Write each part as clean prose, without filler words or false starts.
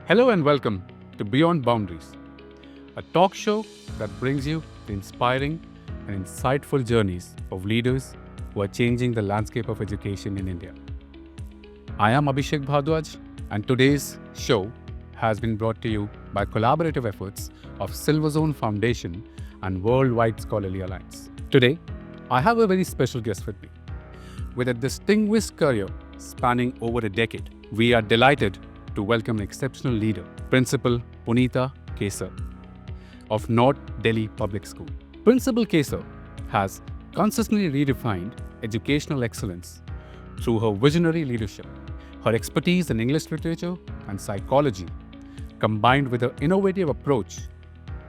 Hello and welcome to Beyond Boundaries, a talk show that brings you the inspiring and insightful journeys of leaders who are changing the landscape of education in India. I am Abhishek Bhardwaj, and today's show has been brought to you by collaborative efforts of Silver Zone Foundation and Worldwide Scholarly Alliance. Today, I have a very special guest with me. With a distinguished career spanning over a decade, we are delighted to welcome an exceptional leader, Principal Punita Kesar of North Delhi Public School. Principal Kesar has consistently redefined educational excellence through her visionary leadership. Her expertise in English literature and psychology, combined with her innovative approach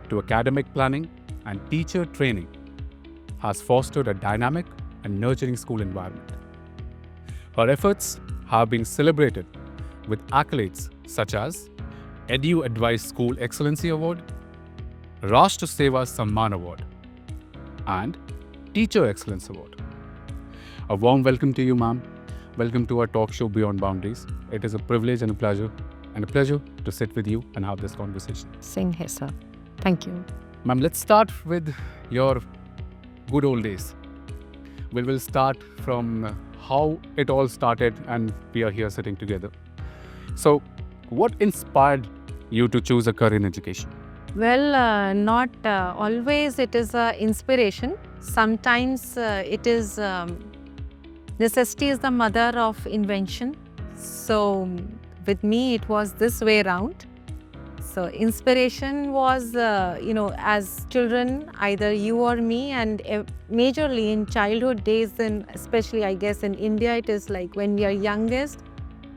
to academic planning and teacher training, has fostered a dynamic and nurturing school environment. Her efforts have been celebrated with accolades such as Edu Advice School Excellency Award, Rashtra Seva Samman Award, and Teacher Excellence Award. A warm welcome to you, ma'am. Welcome to our talk show Beyond Boundaries. It is a privilege and a pleasure to sit with you and have this conversation. Same here, sir. Thank you. Ma'am, let's start with your good old days. We will start from how it all started and we are here sitting together. So, what inspired you to choose a career in education? Well, not always it is inspiration. Sometimes it is necessity is the mother of invention. So, with me, it was this way around. So, inspiration was, as children, either you or me, and majorly in childhood days, and especially, I guess, in India, it is like when we are youngest,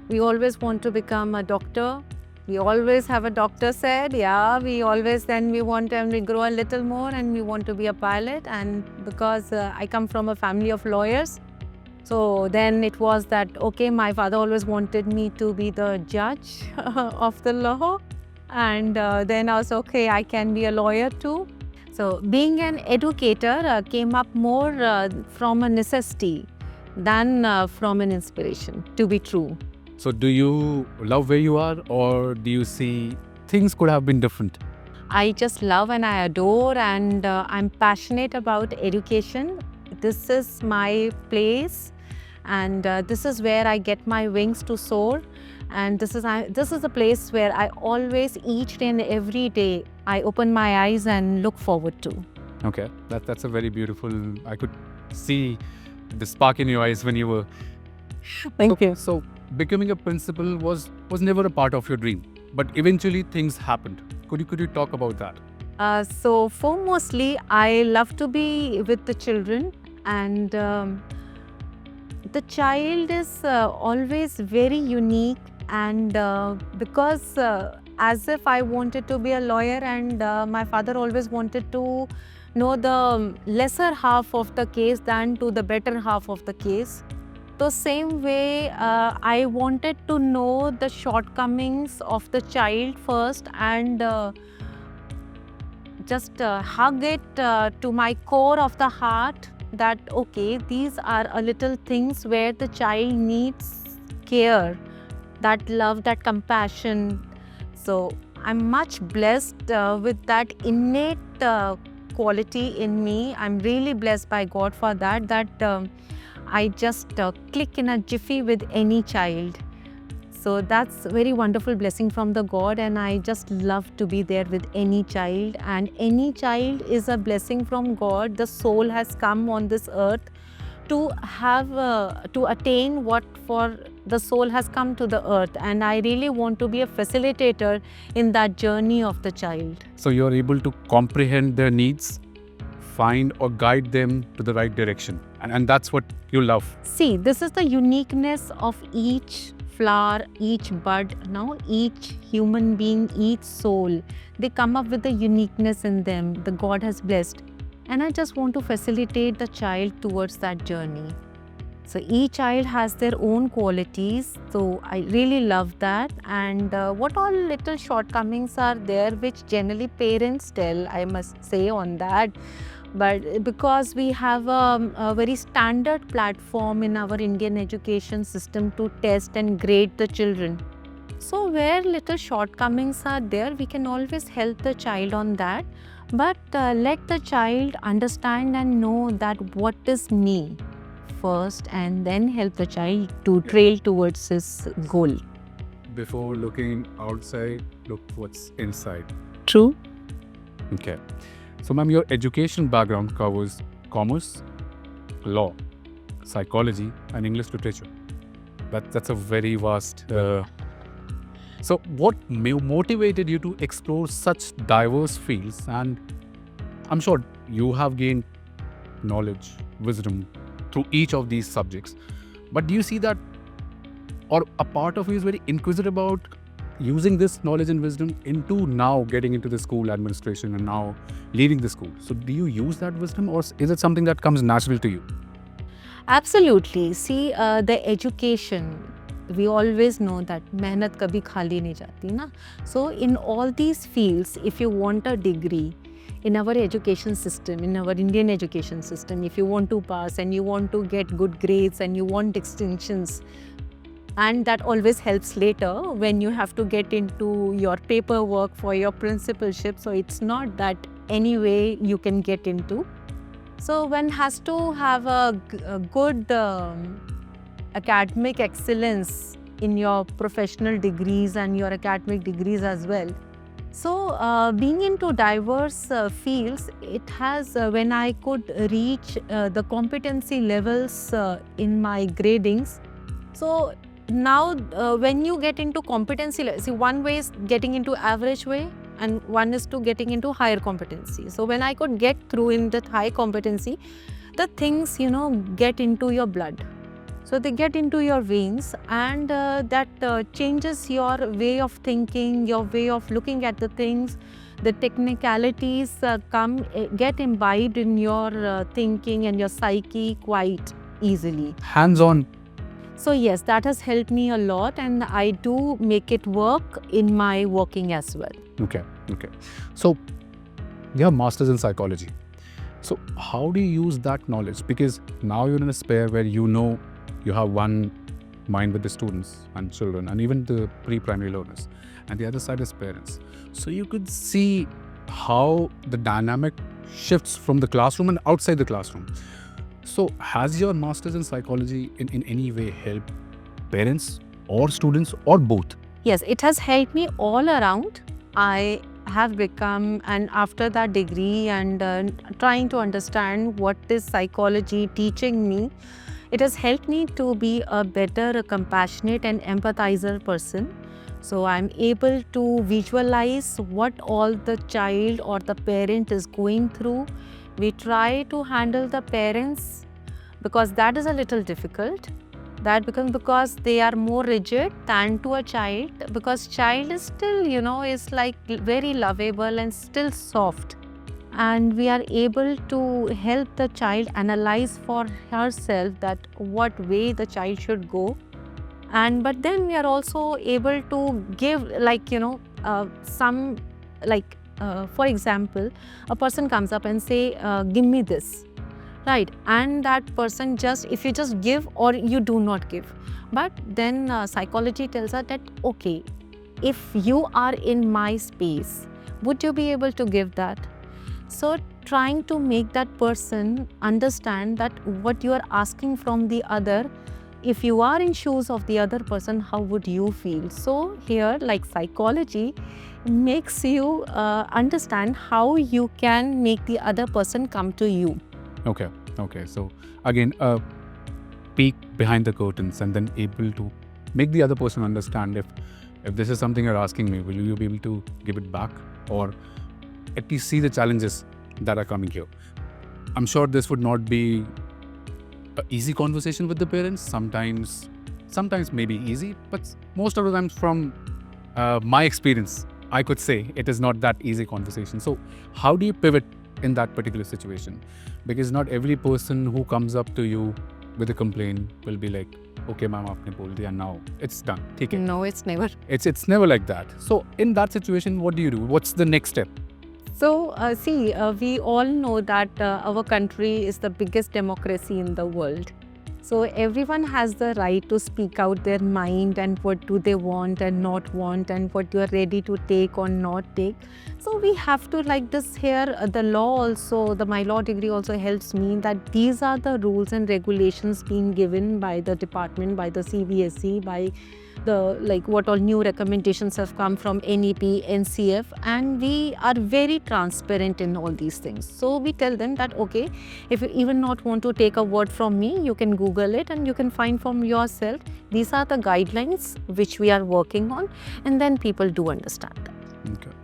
we always want to become a doctor. We always have a doctor said, we want, and we grow a little more and we want to be a pilot. And because I come from a family of lawyers, so then it was that, okay, my father always wanted me to be the judge of the law. And then I was, okay, I can be a lawyer too. So being an educator came up more from a necessity than from an inspiration, to be true. So, do you love where you are, or do you see things could have been different? I just love and I adore, and I'm passionate about education. This is my place, and this is where I get my wings to soar. And this is a place where I always, each day and every day, I open my eyes and look forward to. Okay, that's a very beautiful. I could see the spark in your eyes when you were. Thank you. So, becoming a principal was never a part of your dream, but eventually things happened. Could you talk about that? So foremostly, I love to be with the children, and the child is always very unique, and because as if I wanted to be a lawyer, and my father always wanted to know the lesser half of the case than to the better half of the case. So same way, I wanted to know the shortcomings of the child first, and just hug it to my core of the heart that, okay, these are a little things where the child needs care, that love, that compassion. So I'm much blessed with that innate quality in me. I'm really blessed by God for that, I just click in a jiffy with any child. So that's a very wonderful blessing from the God, and I just love to be there with any child. And any child is a blessing from God. The soul has come on this earth to have, to attain what for the soul has come to the earth. And I really want to be a facilitator in that journey of the child. So you're able to comprehend their needs, find or guide them to the right direction. And that's what you love. See, this is the uniqueness of each flower, each bud, each human being, each soul. They come up with the uniqueness in them the God has blessed. And I just want to facilitate the child towards that journey. So each child has their own qualities. So I really love that. And what all little shortcomings are there, which generally parents tell, I must say on that. But because we have a very standard platform in our Indian education system to test and grade the children. So where little shortcomings are there, we can always help the child on that. But let the child understand and know that what is me first, and then help the child to trail towards his goal. Before looking outside, look what's inside. True. Okay. So, ma'am, your education background covers commerce, law, psychology, and English literature. That's a very vast. So, what motivated you to explore such diverse fields? And I'm sure you have gained knowledge, wisdom through each of these subjects. But do you see that, or a part of you is very inquisitive about using this knowledge and wisdom into now getting into the school administration and now leading the school? So, do you use that wisdom, or is it something that comes natural to you? Absolutely. See, the education, we always know that mehnat kabhi khali nahi jati na. So in all these fields, if you want a degree in our education system, in our Indian education system, if you want to pass and you want to get good grades and you want distinctions, and that always helps later when you have to get into your paperwork for your principalship. So it's not that any way you can get into. So one has to have a good academic excellence in your professional degrees and your academic degrees as well. So being into diverse fields, it has, when I could reach the competency levels in my gradings. So now when you get into competency, see, one way is getting into average way and one is to getting into higher competency. So when I could get through in that high competency, the things, get into your blood. So they get into your veins, and that changes your way of thinking, your way of looking at the things. The technicalities get imbibed in your thinking and your psyche quite easily. Hands-on. So yes, that has helped me a lot, and I do make it work in my working as well. Okay. So you have masters in psychology. So how do you use that knowledge? Because now you're in a sphere where you have one mind with the students and children and even the pre-primary learners, and the other side is parents. So you could see how the dynamic shifts from the classroom and outside the classroom. So has your masters in psychology in any way helped parents or students or both? Yes, it has helped me all around. I have become, and after that degree and trying to understand what is psychology teaching me, it has helped me to be a better, compassionate and empathizer person. So I'm able to visualize what all the child or the parent is going through. We try to handle the parents because that is a little difficult. That becomes because they are more rigid than to a child, because child is still, is like very lovable and still soft. And we are able to help the child analyze for herself that what way the child should go. But then we are also able to give some, for example, a person comes up and say, give me this, right? And that person if you just give or you do not give. But then psychology tells us that, okay, if you are in my space, would you be able to give that? So trying to make that person understand that what you are asking from the other, if you are in shoes of the other person, how would you feel? So here, like psychology makes you understand how you can make the other person come to you. Okay. So again, peek behind the curtains and then able to make the other person understand if this is something you're asking me, will you be able to give it back, or at least see the challenges that are coming here. I'm sure this would not be an easy conversation with the parents. Sometimes maybe easy, but most of the times from my experience, I could say it is not that easy conversation. So how do you pivot in that particular situation? Because not every person who comes up to you with a complaint will be like, okay ma'am, aapne bol diya, now it's done. Take it. No, it's never. It's never like that. So in that situation, what do you do? What's the next step? So we all know that our country is the biggest democracy in the world. So everyone has the right to speak out their mind and what do they want and not want and what you are ready to take or not take. So we have to like this here, the law also, my law degree also helps me that these are the rules and regulations being given by the department, by the CBSE, by the like what all new recommendations have come from NEP, NCF, and we are very transparent in all these things. So we tell them that okay, if you even not want to take a word from me, you can Google it and you can find from yourself. These are the guidelines which we are working on, and then people do understand that. Okay.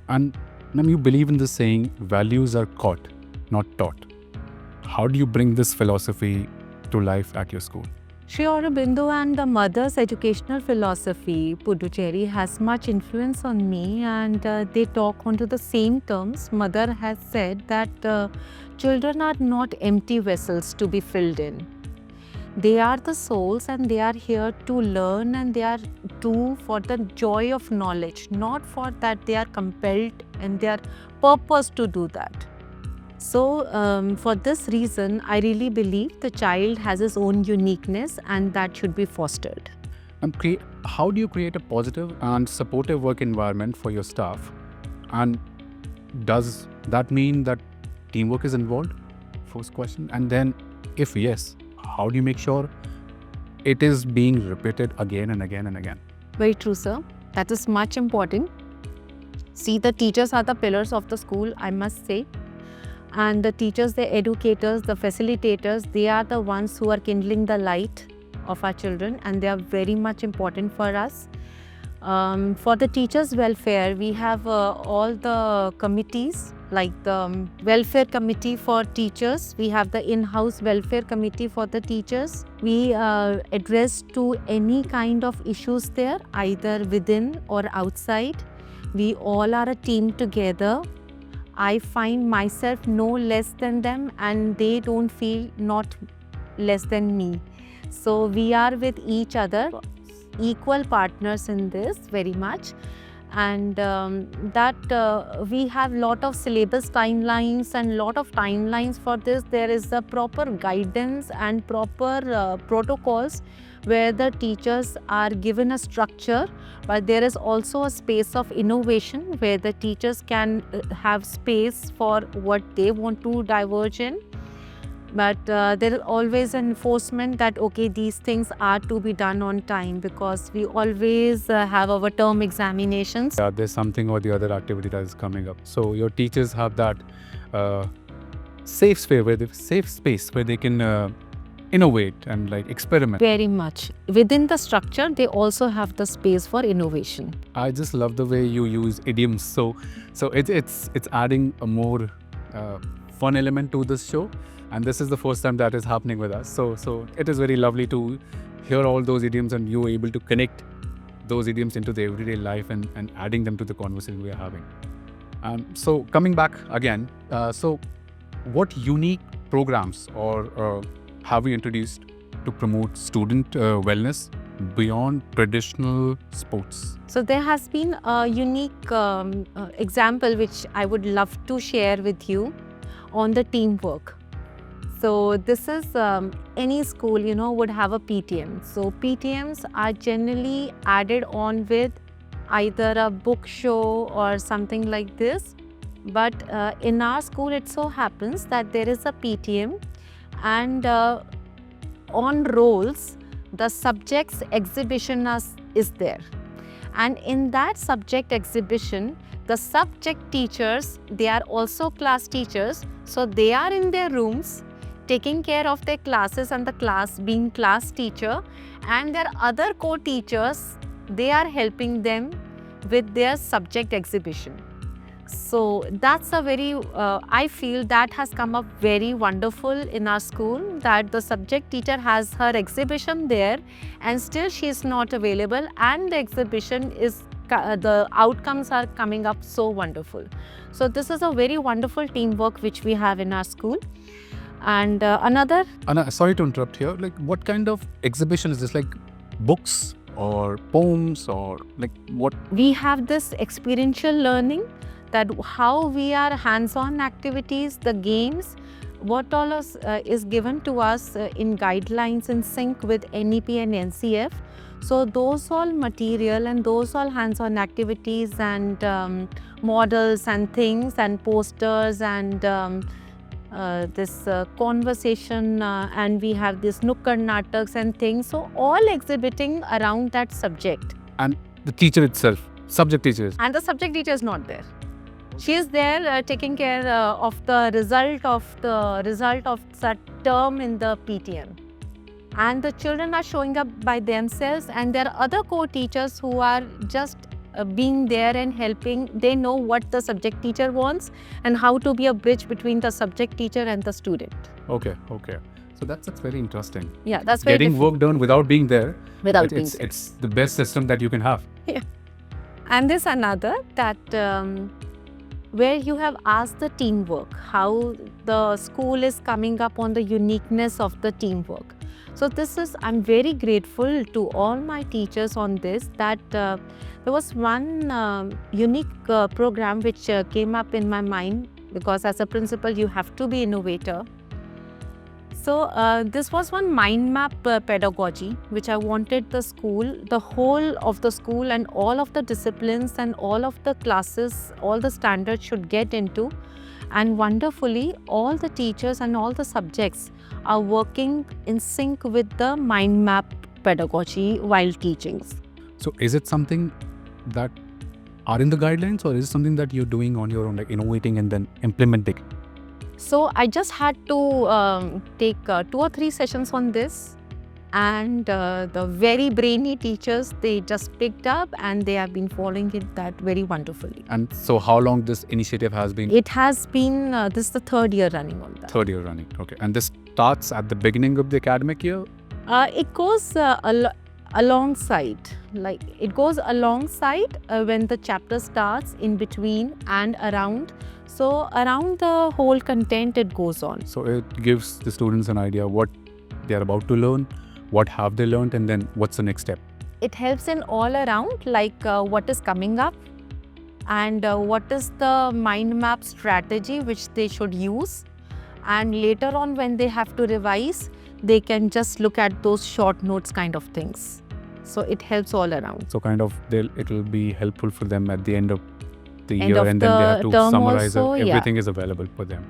And ma'am, you believe in the saying, values are caught, not taught. How do you bring this philosophy to life at your school? Sri Aurobindo and the mother's educational philosophy, Puducherry, has much influence on me, and they talk onto the same terms. Mother has said that children are not empty vessels to be filled in. They are the souls and they are here to learn, and they are for the joy of knowledge, not for that they are compelled and they are purposed to do that. So for this reason, I really believe the child has his own uniqueness and that should be fostered. And how do you create a positive and supportive work environment for your staff? And does that mean that teamwork is involved? First question. And then if yes, how do you make sure it is being repeated again and again and again? Very true, sir. That is much important. See, the teachers are the pillars of the school, I must say. And the teachers, the educators, the facilitators, they are the ones who are kindling the light of our children, and they are very much important for us. For the teachers' welfare, we have all the committees, like the welfare committee for teachers. We have the in-house welfare committee for the teachers. We address to any kind of issues there, either within or outside. We all are a team together. I find myself no less than them, and they don't feel not less than me. So we are with each other, equal partners in this very much. And we have lot of syllabus timelines and lot of timelines for this. There is a proper guidance and proper protocols where the teachers are given a structure, but there is also a space of innovation where the teachers can have space for what they want to diverge in. But there is always an enforcement that okay, these things are to be done on time, because we always have our term examinations. There's something or the other activity that is coming up. So your teachers have that safe space where they can innovate and like experiment. Very much. Within the structure, they also have the space for innovation. I just love the way you use idioms. So it's adding a more fun element to this show. And this is the first time that is happening with us. So it is very lovely to hear all those idioms and you are able to connect those idioms into the everyday life and adding them to the conversation we are having. So coming back again, so what unique programs or have you introduced to promote student wellness beyond traditional sports? So there has been a unique example which I would love to share with you on the teamwork. So this is any school, would have a PTM. So PTMs are generally added on with either a book show or something like this. But in our school, it so happens that there is a PTM, and on rolls, the subjects exhibition is there. And in that subject exhibition, the subject teachers, they are also class teachers. So they are in their rooms, taking care of their classes and the class being class teacher, and their other co-teachers, they are helping them with their subject exhibition. So that's a very, I feel that has come up very wonderful in our school, that the subject teacher has her exhibition there and still she is not available, and the exhibition is, the outcomes are coming up so wonderful. So this is a very wonderful teamwork which we have in our school. And another... sorry to interrupt here, like what kind of exhibition is this, like books or poems or like what? We have this experiential learning, that how we are hands-on activities, the games, what all is given to us in guidelines in sync with NEP and NCF. So those all material and those all hands-on activities and models and things and posters and this conversation and we have this Nukkad Nataks and things. So all exhibiting around that subject. And the teacher itself, subject teachers. And the subject teacher is not there. She is there taking care of the result of that term in the PTM. And the children are showing up by themselves, and there are other co-teachers who are just being there and helping. They know what the subject teacher wants and how to be a bridge between the subject teacher and the student. Okay. So that's very interesting. Yeah, that's very getting work done without being there. Without being there. It's the best system that you can have. Yeah. And there's another that where you have asked the teamwork, how the school is coming up on the uniqueness of the teamwork. So this is, I'm very grateful to all my teachers on this, that there was one unique program which came up in my mind, because as a principal you have to be innovator. So this was one mind map pedagogy which I wanted the school, the whole of the school and all of the disciplines and all of the classes, all the standards should get into. And wonderfully, all the teachers and all the subjects are working in sync with the mind map pedagogy while teaching. So is it something that are in the guidelines, or is it something that you're doing on your own, like innovating and then implementing? So I just had to take 2 or 3 sessions on this, and the very brainy teachers, they just picked up and they have been following it that very wonderfully. And so how long this initiative has been? It has been, this is the 3rd year running on that. 3rd year running, okay. And this starts at the beginning of the academic year? It goes alongside, like it goes alongside when the chapter starts, in between and around. So around the whole content it goes on. So it gives the students an idea what they are about to learn, what have they learned, and then what's the next step. It helps in all around, like what is coming up and what is the mind map strategy which they should use. And later on when they have to revise, they can just look at those short notes kind of things. So it helps all around. So kind of it will be helpful for them at the end of the year, and then they have to summarize also, everything is available for them.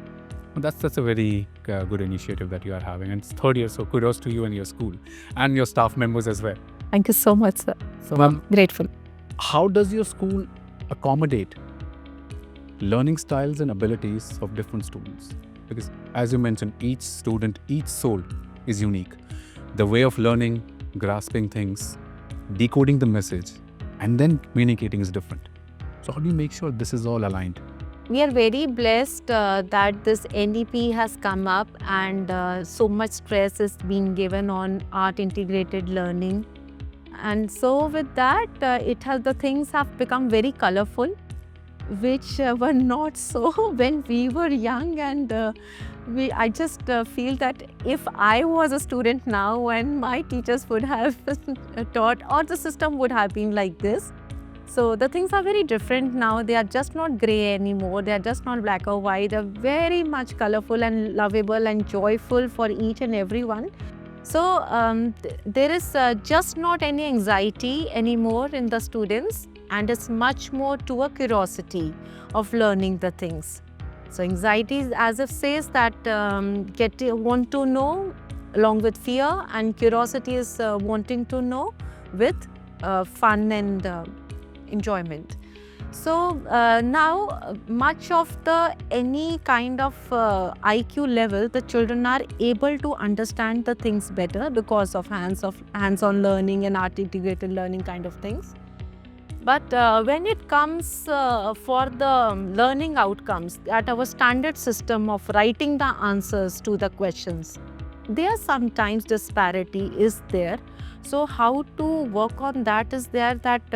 Well, that's a very good initiative that you are having, and it's 3rd year, so kudos to you and your school and your staff members as well. Thank you so much, sir. So ma'am, Grateful. how does your school accommodate learning styles and abilities of different students? Because as you mentioned, each student, each soul is unique. The way of learning, grasping things, decoding the message, and then communicating is different. So how do you make sure this is all aligned? We are very blessed that this NEP has come up, and so much stress is being given on art integrated learning. And so with that, the things have become very colorful, which were not so when we were young. And I just feel that if I was a student now and my teachers would have taught, or the system would have been like this. So the things are very different now. They are just not grey anymore. They are just not black or white. They are very much colorful and lovable and joyful for each and every one. So there is just not any anxiety anymore in the students, and it's much more to a curiosity of learning the things. So anxiety as if says that want to know along with fear, and curiosity is wanting to know with fun and enjoyment. So now much of any kind of IQ level, the children are able to understand the things better because of hands-on learning and art integrated learning kind of things. But when it comes for the learning outcomes, at our standard system of writing the answers to the questions, there sometimes disparity is there. So how to work on that is there, that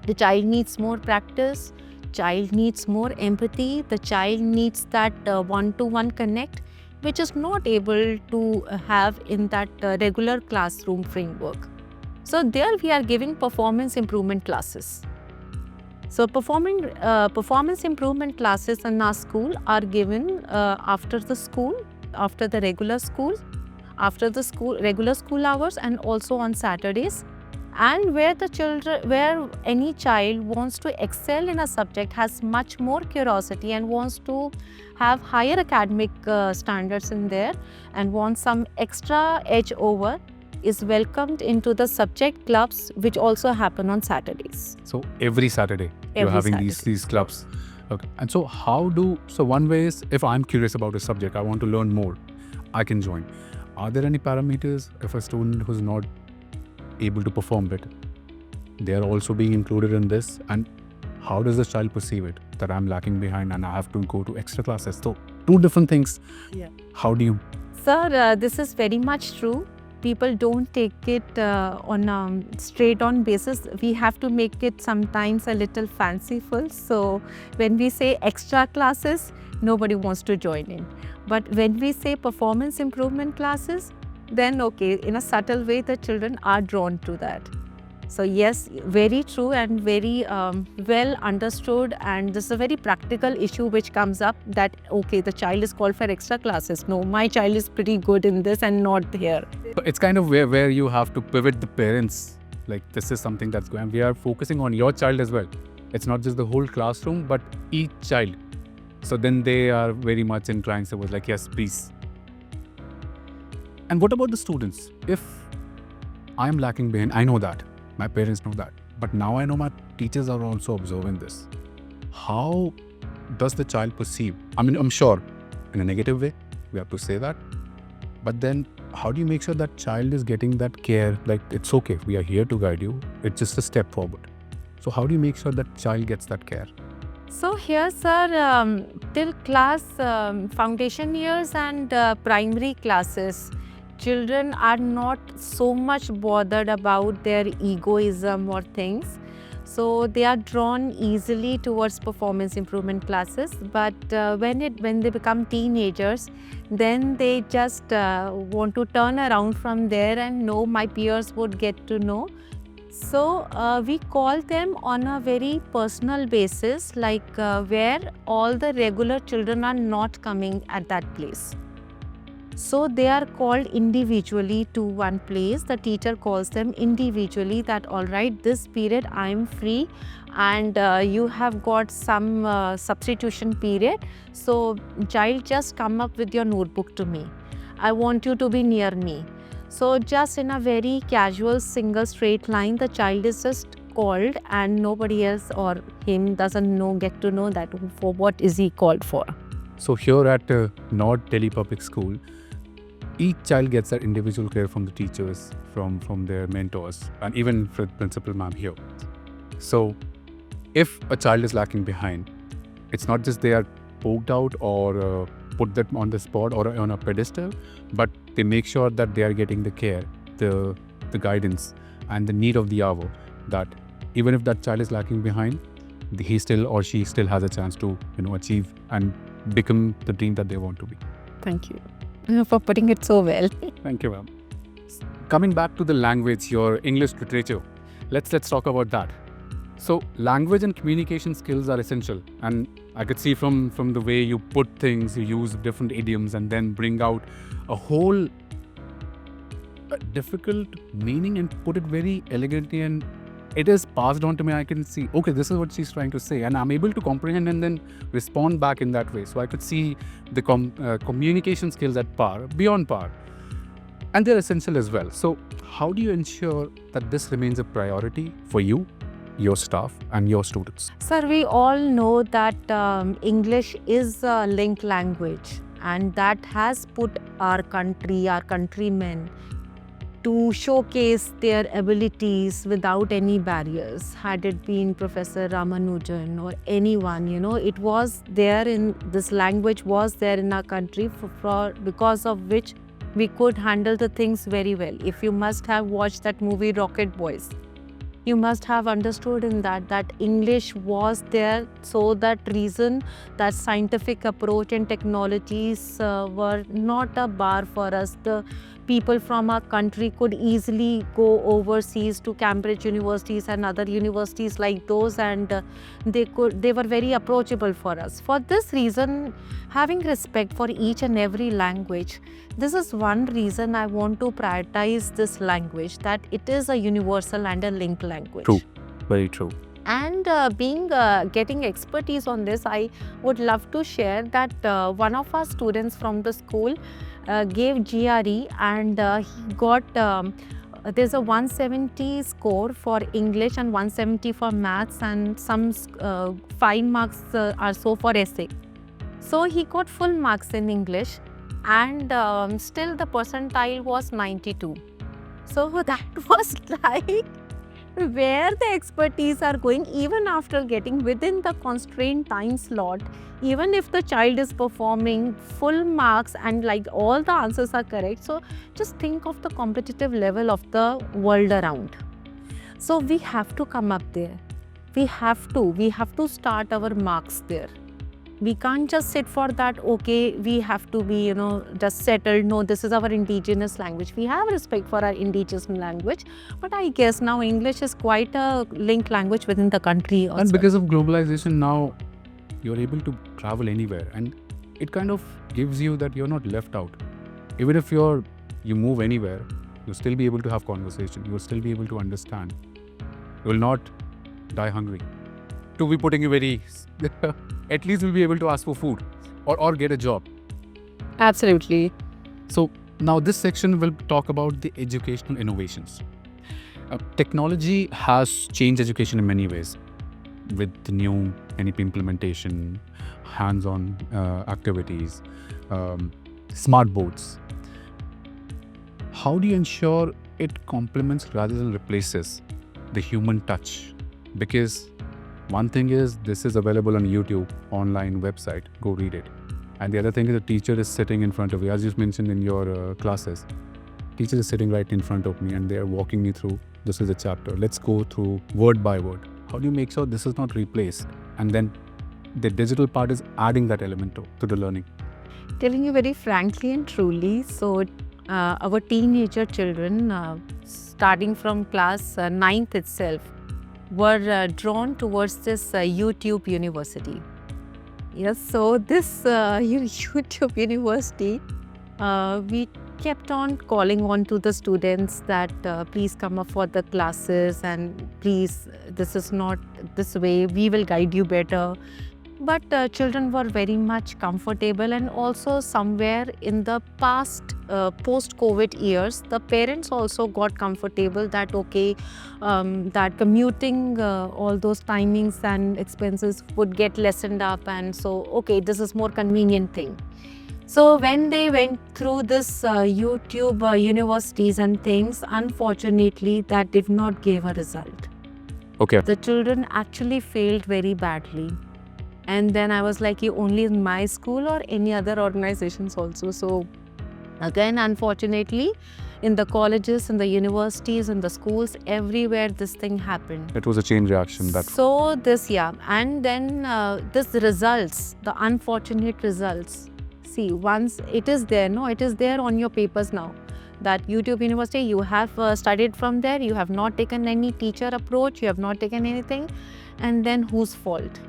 the child needs more practice, child needs more empathy, the child needs that one-to-one connect, which is not able to have in that regular classroom framework. So there we are giving performance improvement classes. So performance improvement classes in our school are given after the school, after the regular school, after the regular school hours, and also on Saturdays. And where any child wants to excel in a subject, has much more curiosity and wants to have higher academic standards in there and wants some extra edge over, is welcomed into the subject clubs, which also happen on Saturdays. So every Saturday you're Every having Saturday. these clubs. Okay. And so one way is, if I'm curious about a subject, I want to learn more, I can join. Are there any parameters if a student who's not able to perform better, they are also being included in this? And how does the child perceive it, that I'm lacking behind and I have to go to extra classes? So two different things. Yeah. How do you? Sir, this is very much true. People don't take it on a straight-on basis. We have to make it sometimes a little fanciful. So when we say extra classes, nobody wants to join in. But when we say performance improvement classes, then okay, in a subtle way, the children are drawn to that. So yes, very true and very well understood, and this is a very practical issue which comes up, that okay, the child is called for extra classes. No, my child is pretty good in this and not here. It's kind of where you have to pivot the parents. Like, this is something that's going. We are focusing on your child as well. It's not just the whole classroom, but each child. So then they are very much inclined towards like, yes, please. And what about the students? If I'm lacking behind, I know that. My parents know that. But now I know my teachers are also observing this. How does the child perceive? I mean, I'm sure in a negative way, we have to say that. But then how do you make sure that child is getting that care? Like, it's okay, we are here to guide you. It's just a step forward. So how do you make sure that child gets that care? So here, sir, till class foundation years and primary classes, children are not so much bothered about their egoism or things. So they are drawn easily towards performance improvement classes. But when they become teenagers, then they just want to turn around from there and know my peers would get to know. So we call them on a very personal basis, like where all the regular children are not coming at that place. So they are called individually to one place. The teacher calls them individually, that all right, this period I am free and you have got some substitution period. So child, just come up with your notebook to me. I want you to be near me. So just in a very casual single straight line, the child is just called and nobody else or him doesn't get to know that for what is he called for. So here at North Delhi Public School, each child gets that individual care from the teachers, from their mentors, and even for principal ma'am here. So if a child is lacking behind, it's not just they are poked out or put them on the spot or on a pedestal, but they make sure that they are getting the care, the guidance, and the need of the hour, that even if that child is lacking behind, he still or she still has a chance to achieve and become the dream that they want to be. Thank you for putting it so well. Thank you, ma'am. Coming back to the language, your English literature, let's talk about that. So language and communication skills are essential, and I could see from the way you put things, you use different idioms and then bring out a whole difficult meaning and put it very elegantly, and it is passed on to me. I can see, okay, this is what she's trying to say, and I'm able to comprehend and then respond back in that way. So I could see the communication skills at par, beyond par, and they're essential as well. So how do you ensure that this remains a priority for you, your staff, and your students? Sir, we all know that English is a linked language, and that has put our country, our countrymen, to showcase their abilities without any barriers. Had it been Professor Ramanujan or anyone, it was there in this language was there in our country because of which we could handle the things very well. If you must have watched that movie Rocket Boys, you must have understood in that English was there, so that reason that scientific approach and technologies were not a bar for us. The people from our country could easily go overseas to Cambridge universities and other universities like those, and they were very approachable for us. For this reason, having respect for each and every language, this is one reason I want to prioritize this language, that it is a universal and a linked language. True, very true. And getting expertise on this, I would love to share that one of our students from the school gave GRE, and he got there's a 170 score for English and 170 for maths, and some 5 marks are so for essay. So he got full marks in English, and still the percentile was 92. So that was like where the expertise are going, even after getting within the constrained time slot, even if the child is performing full marks and like all the answers are correct. So just think of the competitive level of the world around. So we have to come up there. We have to start our marks there. We can't just sit for that, okay, we have to be, just settled. No, this is our indigenous language. We have respect for our indigenous language, but I guess now English is quite a linked language within the country also. And because of globalization now, you're able to travel anywhere, and it kind of gives you that you're not left out. Even if you move anywhere, you'll still be able to have conversation. You'll still be able to understand. You will not die hungry. To be putting you very, at least we'll be able to ask for food or get a job. Absolutely. So now this section will talk about the educational innovations. Technology has changed education in many ways, with the new NEP implementation, hands-on activities, smart boards. How do you ensure it complements rather than replaces the human touch? Because one thing is, this is available on YouTube, online website, go read it. And the other thing is, the teacher is sitting in front of you, as you mentioned in your classes. Teacher is sitting right in front of me and they are walking me through, this is a chapter, let's go through word by word. How do you make sure this is not replaced? And then the digital part is adding that element to the learning. Telling you very frankly and truly, so our teenager children, starting from class 9th itself, were drawn towards this YouTube university. Yes, so this YouTube university, we kept on calling on to the students that please come up for the classes, and please, this is not this way, we will guide you better. But children were very much comfortable, and also somewhere in the past post-COVID years, the parents also got comfortable that okay, that commuting, all those timings and expenses would get lessened up, and so okay, this is more convenient thing. So when they went through this YouTube universities and things, unfortunately that did not give a result. Okay. The children actually failed very badly. And then I was like, only in my school or any other organizations also? So again, unfortunately, in the colleges, in the universities, in the schools, everywhere this thing happened. It was a chain reaction. So this, and then this results, the unfortunate results. See, once it is there, it is there on your papers now, that YouTube University, you have studied from there, you have not taken any teacher approach, you have not taken anything, and then whose fault?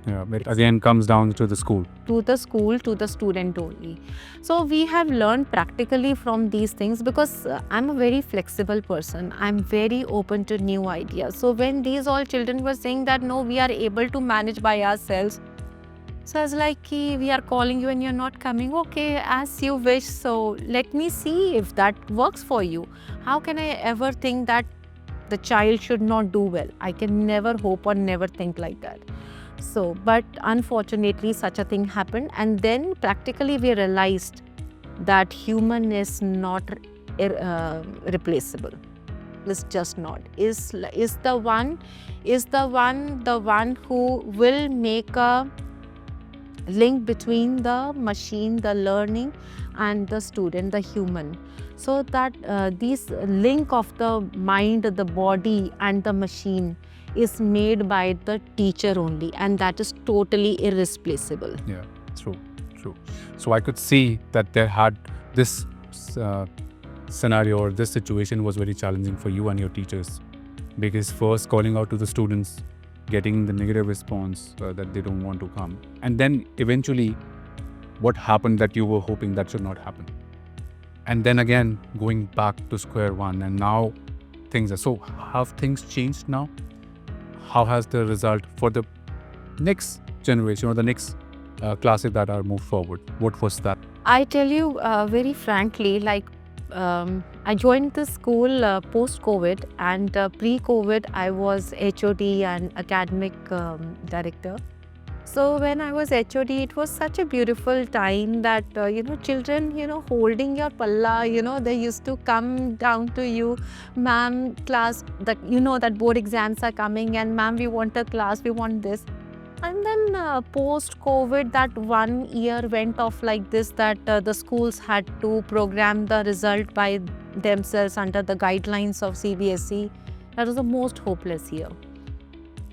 Yeah, it again comes down to the school. To the school, to the student only. So we have learned practically from these things, because I'm a very flexible person. I'm very open to new ideas. So when these all children were saying that no, we are able to manage by ourselves, so I was like, we are calling you and you're not coming. Okay, as you wish. So let me see if that works for you. How can I ever think that the child should not do well? I can never hope or never think like that. So, but unfortunately such a thing happened, and then practically we realized that human is not replaceable. It's just not. Is the one who will make a link between the machine, the learning, and the student, the human. So that this link of the mind, the body, and the machine is made by the teacher only, and that is totally irreplaceable. Yeah, true. So I could see that there had this scenario or this situation was very challenging for you and your teachers? Because first calling out to the students, getting the negative response that they don't want to come, and then eventually what happened that you were hoping that should not happen, and then again going back to square one, and now things are so. Have things changed now? How has the result for the next generation or the next classes that are moved forward? What was that? I tell you very frankly, like I joined the school post-COVID, and pre-COVID I was HOD and academic director. So when I was HOD, it was such a beautiful time that, children, holding your palla, they used to come down to you, ma'am, class, that, that board exams are coming, and ma'am, we want a class, we want this. And then post-COVID, that 1 year went off like this, that the schools had to program the result by themselves under the guidelines of CBSE. That was the most hopeless year.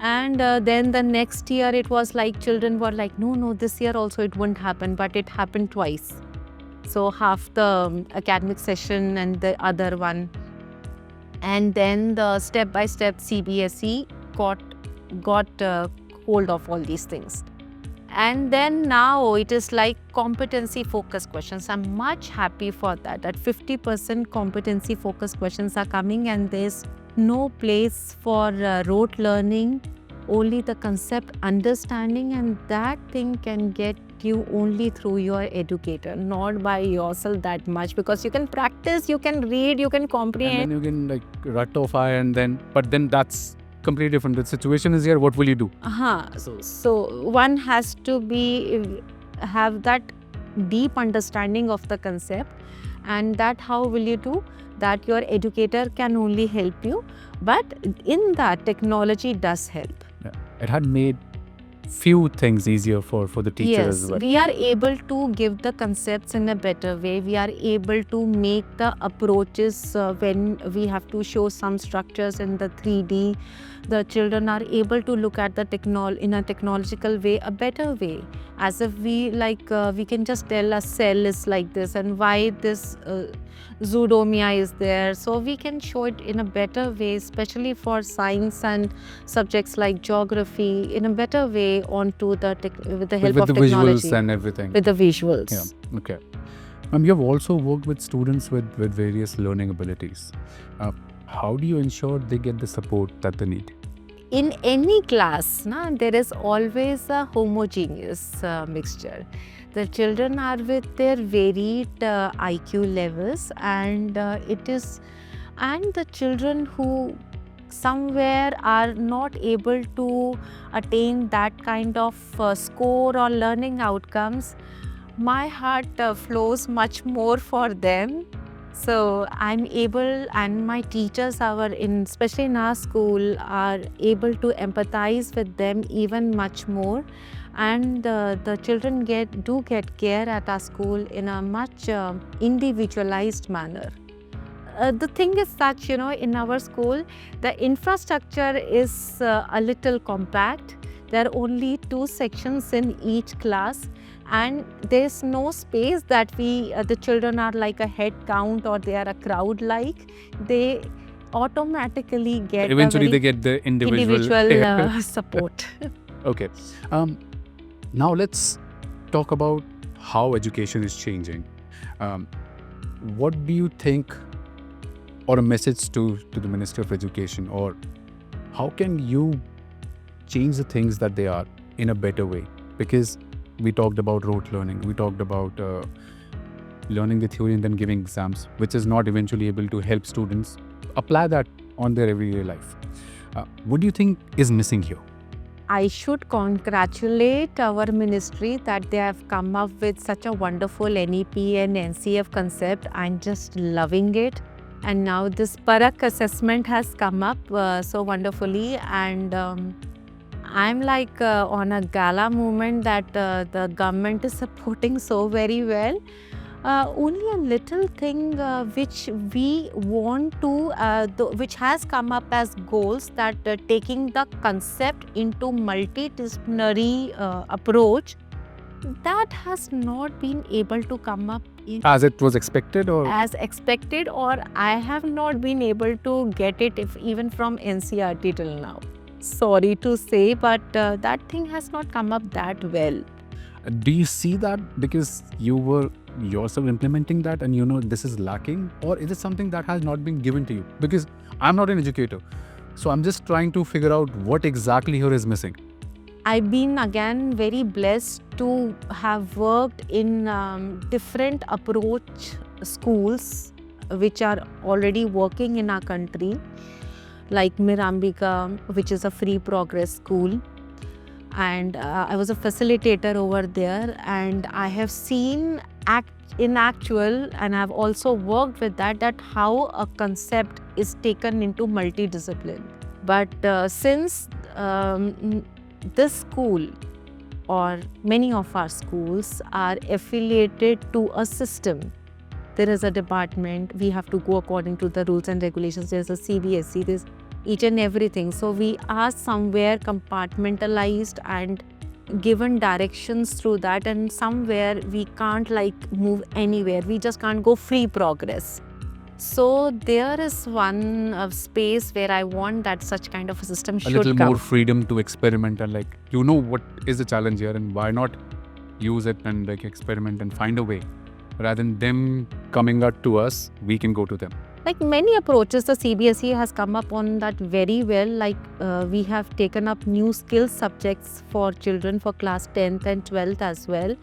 And then the next year, it was like children were like, no, this year also it wouldn't happen, but it happened twice. So half the academic session and the other one. And then the step-by-step CBSE got hold of all these things. And then now it is like competency focused questions. I'm much happy for that 50% competency focused questions are coming, and there's no place for rote learning, only the concept understanding, and that thing can get you only through your educator, not by yourself that much, because you can practice, you can read, you can comprehend. And then you can like rut off but then that's completely different. The situation is here, what will you do? So one has to have that deep understanding of the concept, and that how will you do that? Your educator can only help you, but in that technology does help. Yeah. It had made few things easier for the teacher as well. We are able to give the concepts in a better way. We are able to make the approaches when we have to show some structures in the 3D. The children are able to look at the in a technological way, a better way. As if we can just tell a cell is like this and why this zoodomia is there. So we can show it in a better way, especially for science and subjects like geography, in a better way onto with the help of technology. With the visuals and everything. With the visuals. Yeah. Okay. You have also worked with students with various learning abilities. How do you ensure they get the support that they need? In any class, there is always a homogeneous mixture. The children are with their varied IQ levels, and the children who somewhere are not able to attain that kind of score or learning outcomes, my heart flows much more for them. So I'm able, and my teachers especially in our school, are able to empathize with them even much more. And the children do get care at our school in a much individualized manner. The thing is such, in our school, the infrastructure is a little compact. There are only 2 sections in each class, and there's no space that the children are like a head count or they are a crowd like. They automatically get they get the individual support. Okay. Now let's talk about how education is changing. What do you think, or a message to the Minister of Education, or how can you change the things that they are in a better way? Because we talked about rote learning, we talked about learning the theory and then giving exams, which is not eventually able to help students apply that on their everyday life. What do you think is missing here? I should congratulate our ministry that they have come up with such a wonderful NEP and NCF concept. I'm just loving it. And now this Parak assessment has come up so wonderfully, and I'm like on a gala moment that the government is supporting so very well. Only a little thing which we want to, which has come up as goals, that taking the concept into multidisciplinary approach, that has not been able to come up As it was expected, or as expected, or I have not been able to get it if even from NCRT till now. Sorry to say, but that thing has not come up that well. do you see that because you were yourself implementing that and you know this is lacking, or is it something that has not been given to you? Because I'm not an educator, so I'm just trying to figure out what exactly here is missing. I've been again very blessed to have worked in different approach schools which are already working in our country, like Mirambika, which is a free progress school. And I was a facilitator over there, and I have seen in actual, and I've also worked with that how a concept is taken into multidiscipline. But since this school or many of our schools are affiliated to a system, there is a department, we have to go according to the rules and regulations, there's a CBSE, there's each and everything. So we are somewhere compartmentalized and given directions through that, and somewhere we can't like move anywhere, we just can't go free progress. So there is one space where I want that such kind of a system A should little come. more freedom to experiment and like you know what is the challenge here and why not use it and like experiment and find a way, rather than them coming up to us, we can go to them. Like many approaches, the CBSE has come up on that very well. Like we have taken up new skill subjects for children for class 10th and 12th as well.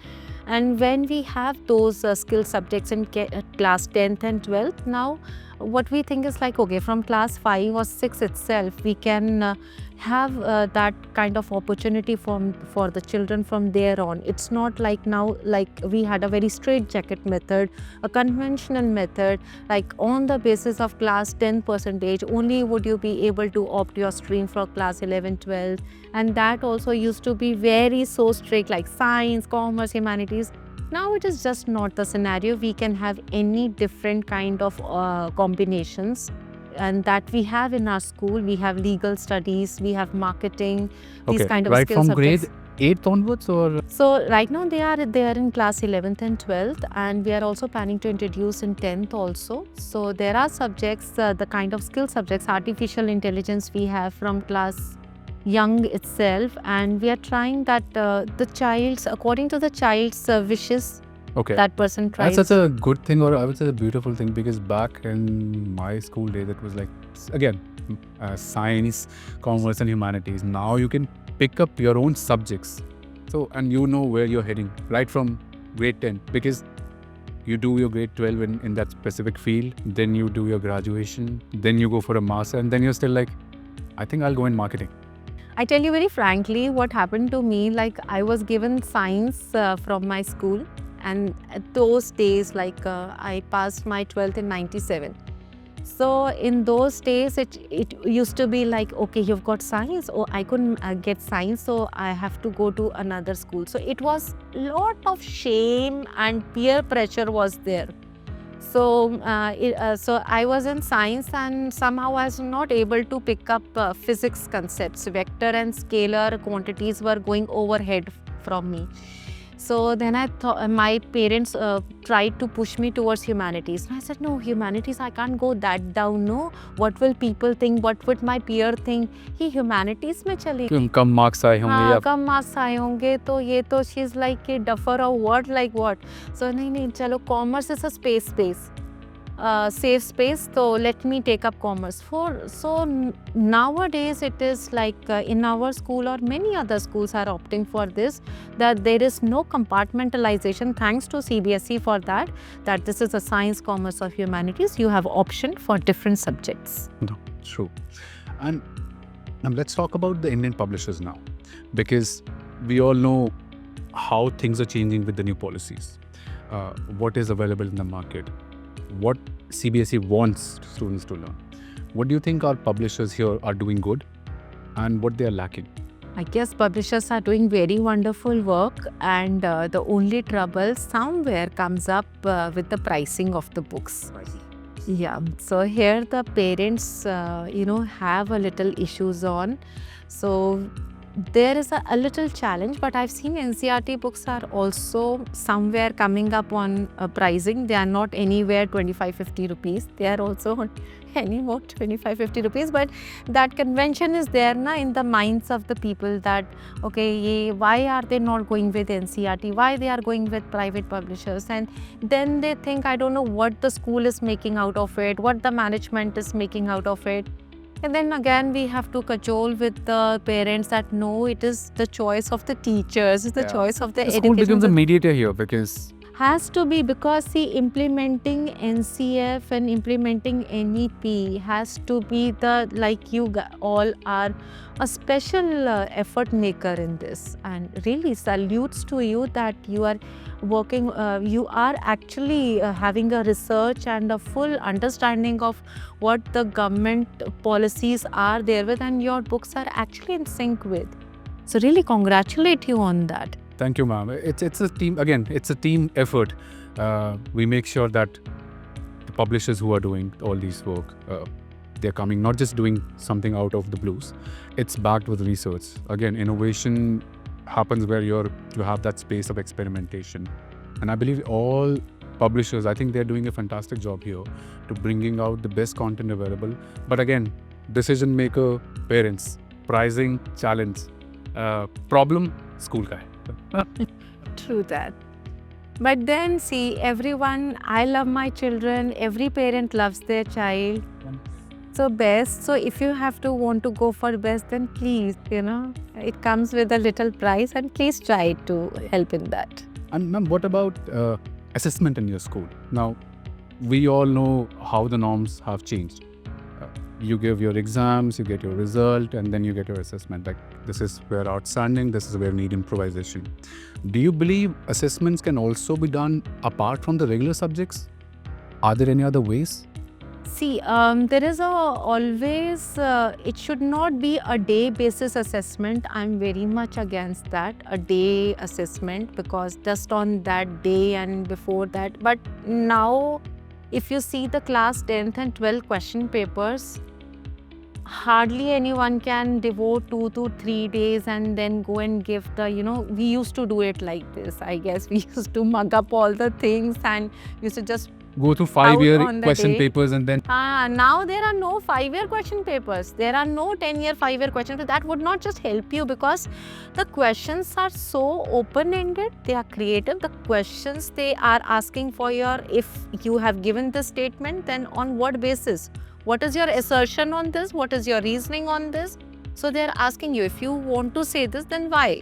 And when we have those skill subjects in class 10th and 12th, now what we think is like, okay, from class 5 or 6 itself, we can have that kind of opportunity for the children from there on. It's not like now, like we had a very straight jacket method, a conventional method, like on the basis of class 10 percentage, only would you be able to opt your stream for class 11, 12. And that also used to be very so strict, like science, commerce, humanities. Now it is just not the scenario. We can have any different kind of combinations, and that we have in our school. We have legal studies, we have marketing, these kind of right skill from subjects. grade 8th onwards, or So right now they are in class 11th and 12th, and we are also planning to introduce in 10th also. So there are subjects, the kind of skill subjects, artificial intelligence we have from class young itself, and we are trying that the child's, according to the child's wishes, okay. that person tries. That's such a good thing, or I would say a beautiful thing, because back in my school days, it was like, again, science, commerce and humanities. Now you can pick up your own subjects. So, and you know where you're heading right from grade 10, because you do your grade 12 in that specific field, then you do your graduation, then you go for a master, and then you're still like, I think I'll go in marketing. I tell you very frankly what happened to me. Like I was given science from my school, and at those days, like I passed my 12th in 97. So in those days, it used to be like, okay, you've got science, or I couldn't get science, so I have to go to another school. So it was a lot of shame and peer pressure was there. So, so I was in science, and somehow I was not able to pick up physics concepts. Vector and scalar quantities were going overhead from me. So then I thought, my parents tried to push me towards humanities. And I said, no, humanities, I can't go that down. No, what will people think? What would my peer think? He humanities में चली कम marks आए होंगे हाँ या कम marks आए होंगे तो ये तो she's like a duffer or what, like what. So नहीं चलो, commerce is a space safe space, so let me take up commerce. So nowadays it is like in our school or many other schools are opting for this, that there is no compartmentalization, thanks to CBSE for that this is a science, commerce or humanities, you have option for different subjects. No, true. And let's talk about the Indian publishers now, because we all know how things are changing with the new policies, what is available in the market, what CBSE wants students to learn. What do you think our publishers here are doing good and what they are lacking? I guess publishers are doing very wonderful work, and the only trouble somewhere comes up with the pricing of the books. Yeah, so here the parents, have a little issues on. So there is a little challenge, but I've seen NCRT books are also somewhere coming up on pricing. They are not anywhere 25-50 rupees. They are also on any more 25-50 rupees. But that convention is there na, in the minds of the people that, okay, why are they not going with NCRT? Why they are going with private publishers? And then they think, I don't know what the school is making out of it, what the management is making out of it. And then again, we have to cajole with the parents that no, it is the choice of the teachers, it's the choice of the school becomes a education. mediator here because Has to be, because see, implementing NCF and implementing NEP has to be the, like you all are a special effort maker in this, and really salutes to you that you are working, you are actually having a research and a full understanding of what the government policies are there with, and your books are actually in sync with. So really congratulate you on that. Thank you, ma'am. It's a team, again, it's a team effort. We make sure that the publishers who are doing all these work, they're coming, not just doing something out of the blues. It's backed with research. Again, innovation happens where you have that space of experimentation. And I believe all publishers, I think they're doing a fantastic job here to bringing out the best content available. But again, decision maker, parents, pricing, challenge, problem, school ka hai. True that. But then see, everyone, I love my children, every parent loves their child. So best, so if you have to want to go for best, then please, it comes with a little price, and please try to help in that. And ma'am, what about assessment in your school? Now, we all know how the norms have changed. You give your exams, you get your result, and then you get your assessment. Like, this is where outstanding, this is where need improvisation. Do you believe assessments can also be done apart from the regular subjects? Are there any other ways? See, there is always, it should not be a day basis assessment. I'm very much against that, a day assessment, because just on that day and before that. But now, if you see the class 10th and 12th question papers, hardly anyone can devote 2 to 3 days and then go and give the, we used to do it like this, I guess. We used to mug up all the things and used to just Go through out 5-year on the question day. papers and then... Now there are no 5-year question papers. There are no 10-year, 5-year question papers. That would not just help you, because the questions are so open-ended. They are creative. The questions they are asking for your, if you have given this statement, then on what basis? What is your assertion on this? What is your reasoning on this? So they are asking you, if you want to say this, then why?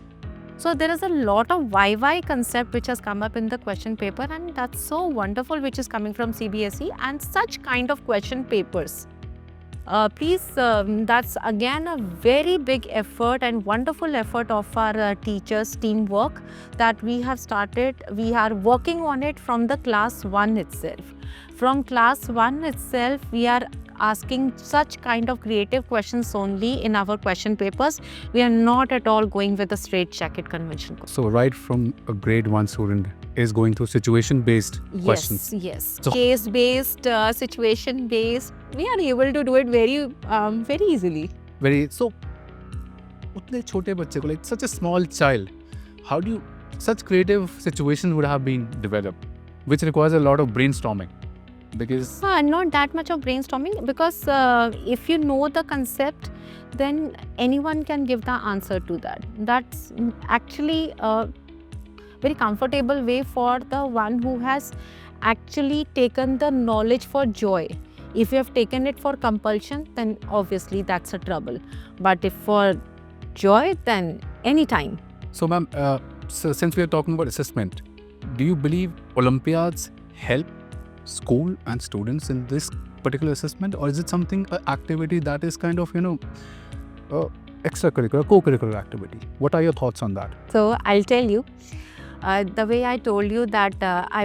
So there is a lot of why concept which has come up in the question paper, and that's so wonderful, which is coming from CBSE and such kind of question papers. Please, that's again a very big effort and wonderful effort of our teachers' teamwork that we have started. We are working on it from the class 1 itself. From class 1 itself, we are asking such kind of creative questions only in our question papers. We are not at all going with the straight jacket convention. So right from a grade 1 student is going through situation-based questions. Yes. So, case-based, situation-based. We are able to do it very easily. so, utne chote bacche ko, like such a small child, how do you, such creative situations would have been developed, which requires a lot of brainstorming. Because not that much of brainstorming, because if you know the concept, then anyone can give the answer to that. That's actually a very comfortable way for the one who has actually taken the knowledge for joy. If you have taken it for compulsion, then obviously that's a trouble. But if for joy, then anytime. So ma'am, so since we are talking about assessment, do you believe Olympiads help school and students in this particular assessment, or is it something, activity that is kind of, extracurricular, co-curricular activity? What are your thoughts on that? So I'll tell you, the way I told you that I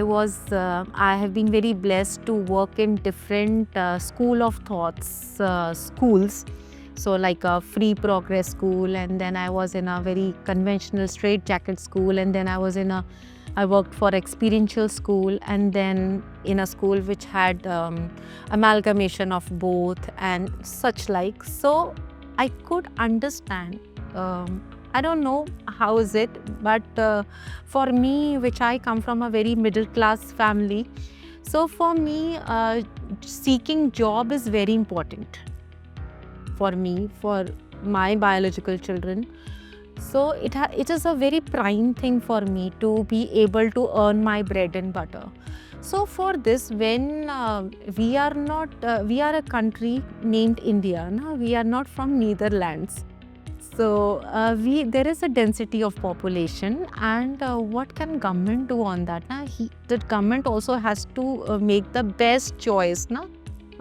have been very blessed to work in different school of thoughts, schools. So like a free progress school, and then I was in a very conventional straight jacket school, and then I worked for experiential school, and then in a school which had amalgamation of both and such like. So I could understand I don't know how is it, but for me, which I come from a very middle class family, so for me, seeking job is very important for me, for my biological children. So it is a very prime thing for me to be able to earn my bread and butter. So for this, when we are not, we are a country named India, no? We are not from Netherlands. So there is a density of population, and what can government do on that? The government also has to make the best choice, na?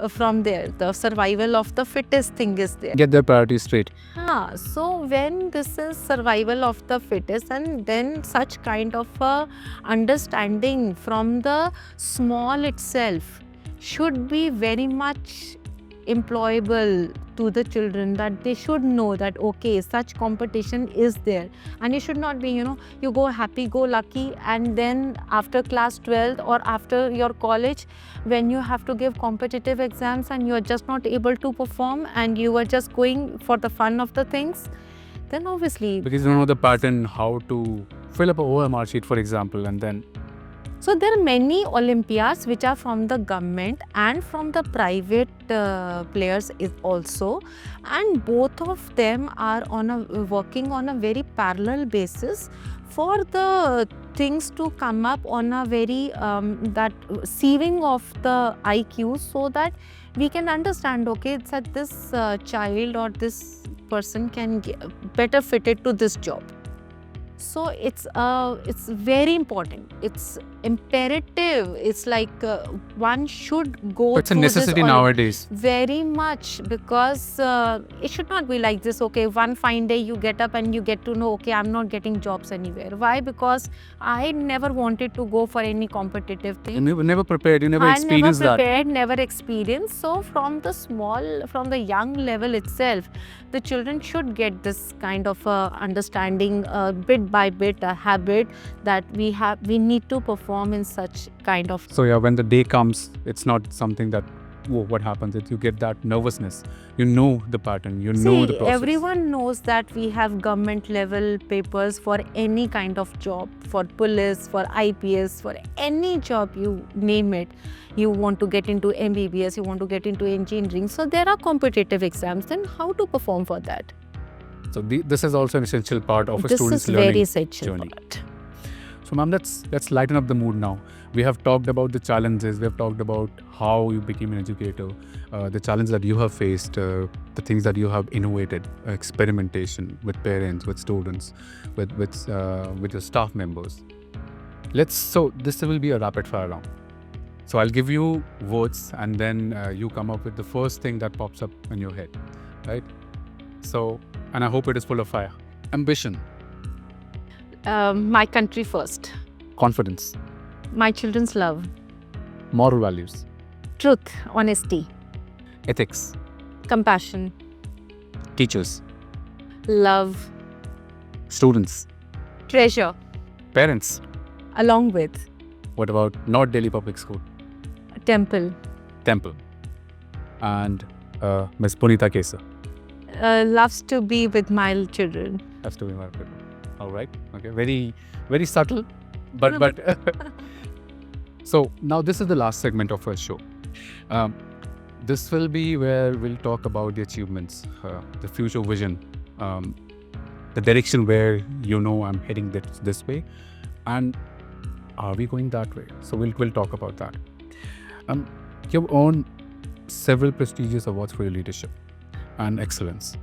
From there. The survival of the fittest thing is there. Get their priorities straight. So when this is survival of the fittest, and then such kind of understanding from the small itself should be very much employable to the children, that they should know that okay, such competition is there, and you should not be, you go happy go lucky, and then after class 12th or after your college, when you have to give competitive exams and you are just not able to perform and you are just going for the fun of the things, then obviously, Because you don't know the pattern, how to fill up a OMR sheet, for example, and then so there are many Olympiads which are from the government and from the private players is also, and both of them are working on a very parallel basis for the things to come up on a very that sieving of the IQ, so that we can understand, okay, it's that this child or this person can get better fitted to this job. So it's very important. It's imperative. It's like one should go. it's a necessity nowadays. Very much, because it should not be like this. Okay, one fine day you get up and you get to know, okay, I'm not getting jobs anywhere. Why? Because I never wanted to go for any competitive thing. You never prepared. You never I experienced never prepared, never experienced. So from the young level itself, the children should get this kind of understanding, bit by bit, a habit that we need to perform in such kind of. So yeah, when the day comes, it's not something that, whoa, what happens? You get that nervousness. You know the pattern. You know the process. Everyone knows that we have government level papers for any kind of job, for police, for IPS, for any job you name it. You want to get into MBBS, you want to get into engineering. So there are competitive exams. Then how to perform for that? So this is also an essential part of a This student's is learning very essential journey. part. So ma'am, let's lighten up the mood now. We have talked about the challenges. We have talked about how you became an educator, the challenge that you have faced, the things that you have innovated, experimentation with parents, with students, with your staff members. So this will be a rapid fire round. So I'll give you words, and then you come up with the first thing that pops up in your head, right? So, and I hope it is full of fire. Ambition, My country first. confidence, My children's love. moral values, Truth, honesty, ethics, compassion, teachers, love, students, treasure, parents. along with What about not Delhi Public School? temple. Temple. And Ms. Punita Kesa. Loves to be with my children. Has to be my favorite. All right. Okay. Very, very subtle, but so now this is the last segment of our show. This will be where we'll talk about the achievements, the future vision, the direction where I'm heading this way, and are we going that way? So we'll talk about that. You've earned several prestigious awards for your leadership and excellence.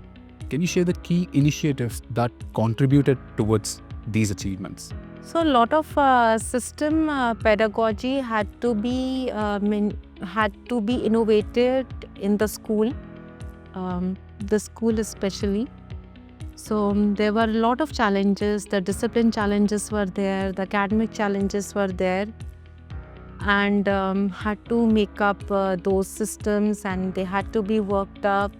Can you share the key initiatives that contributed towards these achievements? So a lot of system pedagogy had to be innovated in the school especially. So there were a lot of challenges. The discipline challenges were there, the academic challenges were there, and had to make up those systems, and they had to be worked up.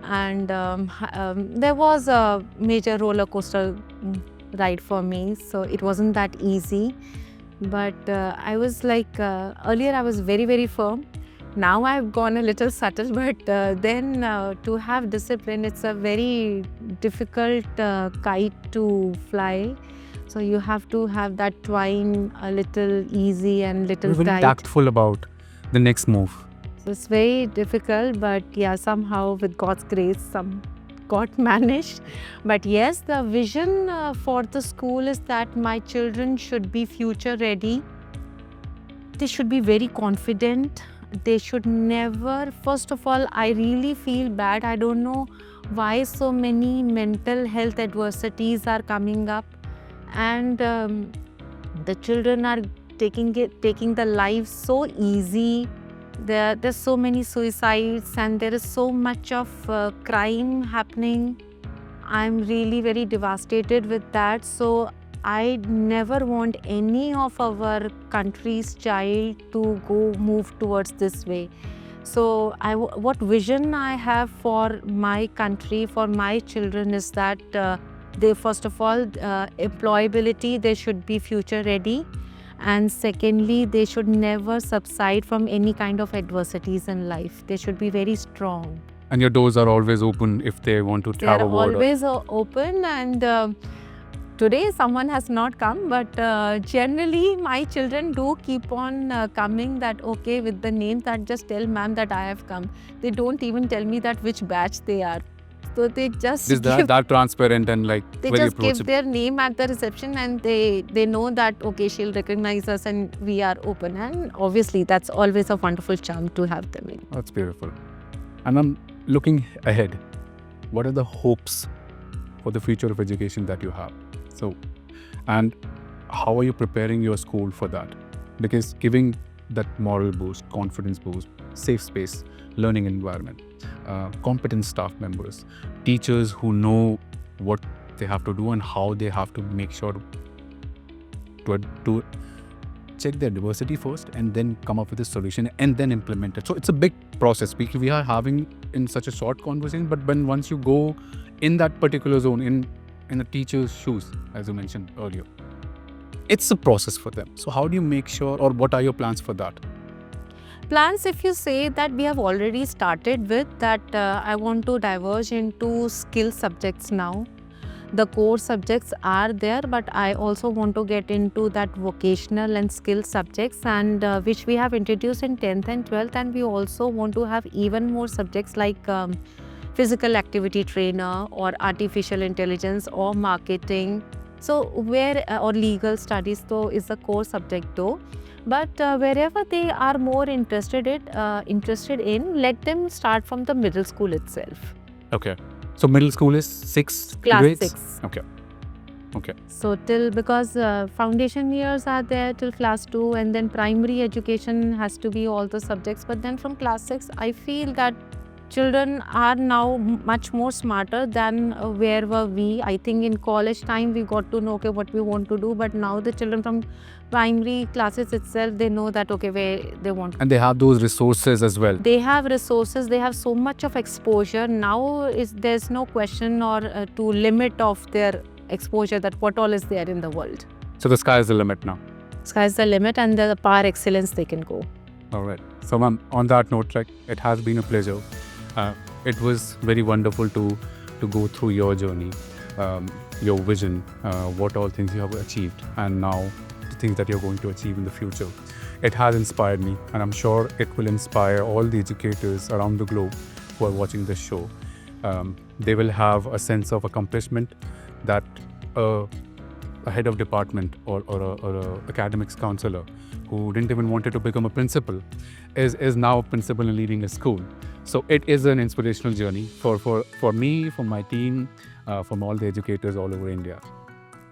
And there was a major roller coaster ride for me, so it wasn't that easy. But I was like, earlier I was very, very firm, Now I've gone a little subtle, but then to have discipline, it's a very difficult kite to fly. So you have to have that twine a little easy and little We're very tight. tactful about the next move. So it's very difficult, but yeah, somehow with God's grace, some got managed. But yes, the vision for the school is that my children should be future ready. They should be very confident. They should never, first of all, I really feel bad. I don't know why so many mental health adversities are coming up, and the children are taking the life so easy. There's so many suicides and there is so much of crime happening. I'm really very devastated with that. So I never want any of our country's child to move towards this way. So what vision I have for my country, for my children, is that they, first of all, employability, they should be future ready. And secondly, they should never subside from any kind of adversities in life. They should be very strong. And your doors are always open if they want to They have are a word. always open, and today someone has not come, but generally my children do keep on coming, that okay, with the names, that just tell ma'am that I have come. They don't even tell me that which batch they are. So they just Is that transparent and like they very just give approachable? their name at the reception, and they know that okay, she'll recognize us and we are open. And obviously that's always a wonderful charm to have them in. That's beautiful. And I'm looking ahead. What are the hopes for the future of education that you have? So, and how are you preparing your school for that? Because giving that moral boost, confidence boost, safe space, learning environment, competent staff members, teachers who know what they have to do and how they have to make sure to check their diversity first and then come up with a solution and then implement it. So it's a big process. We are having in such a short conversation, but once you go in that particular zone, in the teacher's shoes, as you mentioned earlier, it's a process for them. So how do you make sure, or what are your plans for that? Plans, if you say that, we have already started with that. I want to diverge into skill subjects now. The core subjects are there, but I also want to get into that vocational and skill subjects, and which we have introduced in 10th and 12th, and we also want to have even more subjects like physical activity trainer or artificial intelligence or marketing. So or legal studies though is the core subject though. But wherever they are more interested in, let them start from the middle school itself. Okay. So middle school is 6 Class grades? 6. Okay. So because foundation years are there till class 2, and then primary education has to be all the subjects. But then from class 6, I feel that children are now much more smarter than where were we. I think in college time we got to know okay what we want to do, but now the children from primary classes itself, they know that okay where they want to. And they have those resources as well. They have resources, they have so much of exposure. Now there's no question or to limit of their exposure, that what all is there in the world. So the sky is the limit now. Sky is the limit, and the par excellence they can go. All right. So ma'am, on that note, it has been a pleasure. It was very wonderful to go through your journey, your vision, what all things you have achieved, and now the things that you're going to achieve in the future. It has inspired me, and I'm sure it will inspire all the educators around the globe who are watching this show. They will have a sense of accomplishment that a head of department or a academics counselor who didn't even wanted to become a principal is now a principal and leading a school. So it is an inspirational journey for me, for my team, from all the educators all over India.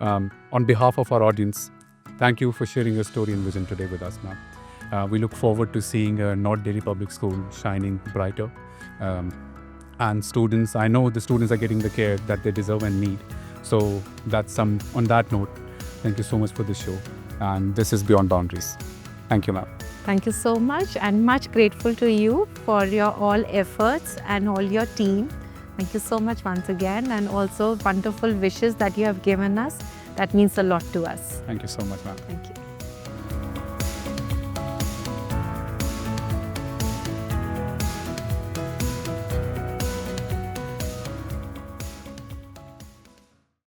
On behalf of our audience, thank you for sharing your story and vision today with us, ma'am. We look forward to seeing North Delhi Public School shining brighter. And students, I know the students are getting the care that they deserve and need. So on that note, thank you so much for this show. And this is Beyond Boundaries. Thank you, ma'am. Thank you so much, and much grateful to you for your all efforts and all your team. Thank you so much once again, and also wonderful wishes that you have given us. That means a lot to us. Thank you so much, ma'am. Thank you.